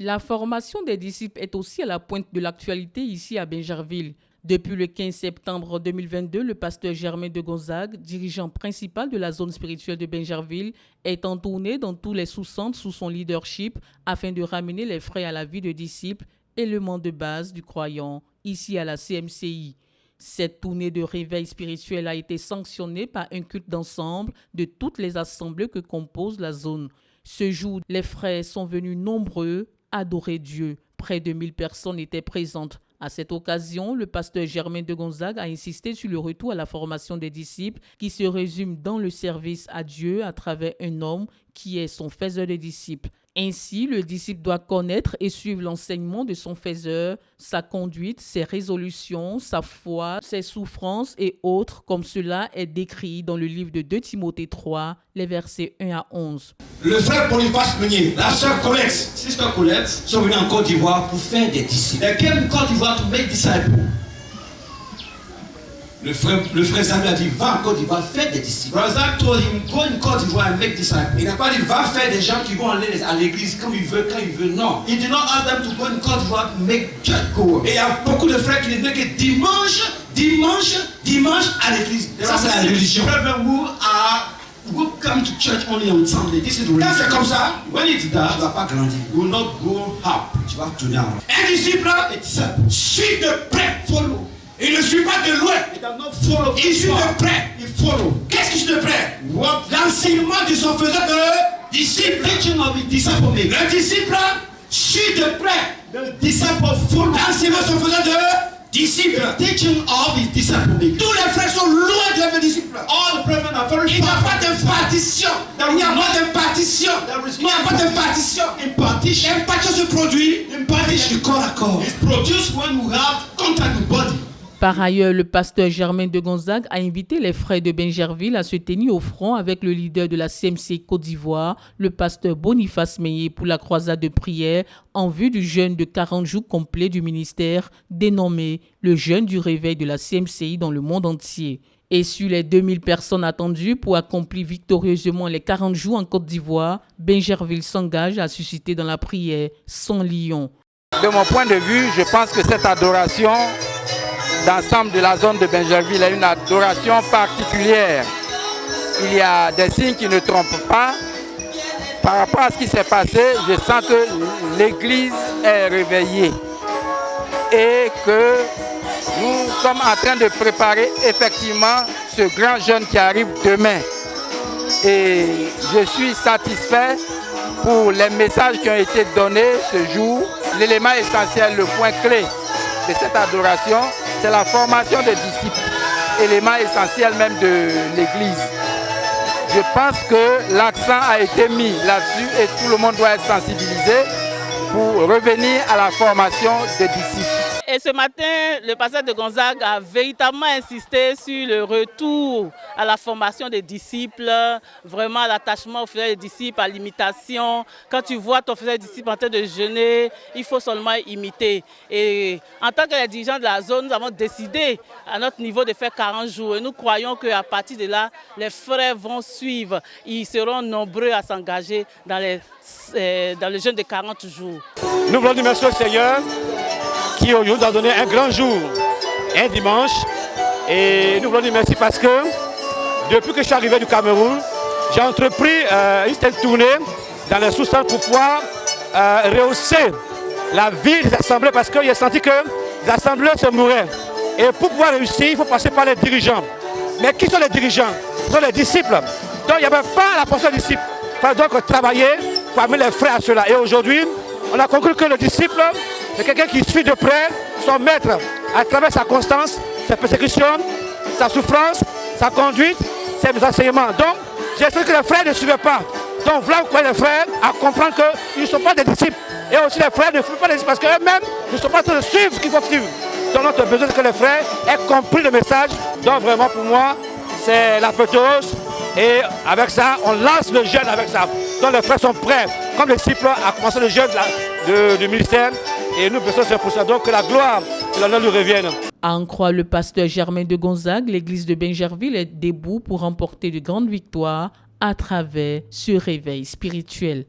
La formation des disciples est aussi à la pointe de l'actualité ici à Bingerville. Depuis le 15 septembre 2022, le pasteur Germain de Gonzague, dirigeant principal de la zone spirituelle de Bingerville, est en tournée dans tous les sous-centres sous son leadership afin de ramener les frères à la vie de disciples, élément de base du croyant, ici à la CMCI. Cette tournée de réveil spirituel a été sanctionnée par un culte d'ensemble de toutes les assemblées que compose la zone. Ce jour, les frères sont venus nombreux adorer Dieu. Près de 1000 personnes étaient présentes. À cette occasion, le pasteur Germain de Gonzague a insisté sur le retour à la formation des disciples qui se résume dans le service à Dieu à travers un homme qui est son faiseur de disciples. Ainsi, le disciple doit connaître et suivre l'enseignement de son faiseur, sa conduite, ses résolutions, sa foi, ses souffrances et autres, comme cela est décrit dans le livre de 2 Timothée 3, les versets 1 à 11. Le frère Boniface Meunier, la sœur Colette, Sister Colette, sont venus en Côte d'Ivoire pour faire des disciples. They came in Côte d'Ivoire to make disciples. Le frère Zami a dit, va en Côte d'Ivoire, faire des disciples. Brother Zach told him, go in Côte d'Ivoire and make disciples. Il n'a pas dit, va faire des gens qui vont aller à l'église comme il veut, quand il veut. Non. He did not ask them to go in Côte d'Ivoire to make church goers. Et il y a beaucoup de frères qui ne veulent que dimanche à l'église. Ça, c'est la religion. Brethren who come to church only on Sunday. This is the religion. Quand c'est comme ça, when it's that, tu ne vas pas grandir. You will not go up. Tu vas tourner en rond. Un disciple, suit de près, follow. Il ne suit pas de loin. Il suit de près. Il follow. Qu'est-ce qu'il suit de près? L'enseignement de son faiseur de disciple. Le disciple suit de près. Le disciple follow. L'enseignement de son faiseur de disciple. Teaching of his disciple. Tous les frères sont loin de leur disciple. All the brethren are very far. Il n'y a pas d'impartition. Il n'y a pas d'impartition. Il n'y a pas d'impartition. Impartition se produit. Impartition du corps à corps. It's produced when we have contact with body. Par ailleurs, le pasteur Germain de Gonzague a invité les frères de Bingerville à se tenir au front avec le leader de la CMC Côte d'Ivoire, le pasteur Boniface Meunier, pour la croisade de prière en vue du jeûne de 40 jours complet du ministère dénommé le jeûne du réveil de la CMCI dans le monde entier. Et sur les 2000 personnes attendues pour accomplir victorieusement les 40 jours en Côte d'Ivoire, Bingerville s'engage à susciter dans la prière son lion. De mon point de vue, je pense que cette adoration d'ensemble de la zone de Bingerville est une adoration particulière. Il y a des signes qui ne trompent pas. Par rapport à ce qui s'est passé, je sens que l'Église est réveillée et que nous sommes en train de préparer effectivement ce grand jeûne qui arrive demain. Et je suis satisfait pour les messages qui ont été donnés ce jour. L'élément essentiel, le point clé de cette adoration, c'est la formation des disciples, élément essentiel même de l'Église. Je pense que l'accent a été mis là-dessus et tout le monde doit être sensibilisé pour revenir à la formation des disciples. Et ce matin, le pasteur de Gonzague a véritablement insisté sur le retour à la formation des disciples, vraiment l'attachement au faiseur des disciples, à l'imitation. Quand tu vois ton faiseur des disciples en train de jeûner, il faut seulement imiter. Et en tant que dirigeants de la zone, nous avons décidé à notre niveau de faire 40 jours. Et nous croyons qu'à partir de là, les frères vont suivre. Ils seront nombreux à s'engager dans le jeûne de 40 jours. Nous voulons dire merci au Seigneur qui aujourd'hui nous a donné un grand jour, un dimanche. Et nous voulons dire merci parce que depuis que je suis arrivé du Cameroun, j'ai entrepris une telle tournée dans les sous-centres pour pouvoir rehausser la vie des assemblées parce que j'ai senti que les assemblées se mouraient. Et pour pouvoir réussir, il faut passer par les dirigeants. Mais qui sont les dirigeants? Ce sont les disciples. Donc il n'y avait pas la fonction de disciple. Il fallait donc travailler parmi les frères à cela. Et aujourd'hui, on a conclu que le disciple, c'est quelqu'un qui suit de près son maître à travers sa constance, sa persécution, sa souffrance, sa conduite, ses enseignements. Donc, j'ai essayé que les frères ne suivaient pas. Donc, voilà pourquoi les frères à comprendre qu'ils ne sont pas des disciples. Et aussi les frères ne suivent pas des disciples parce qu'eux-mêmes ne sont pas en train de suivre ce qu'il faut suivre. Donc, notre besoin, c'est que les frères aient compris le message. Donc, vraiment, pour moi, c'est la l'apothéose. Et avec ça, on lance le jeûne avec ça. Donc, les frères sont prêts, comme les disciples, à commencer le jeûne du ministère. Et nous, c'est pour ça donc que la gloire et l'honneur lui reviennent. À en croire le pasteur Germain de Gonzague, l'église de Bingerville est debout pour remporter de grandes victoires à travers ce réveil spirituel.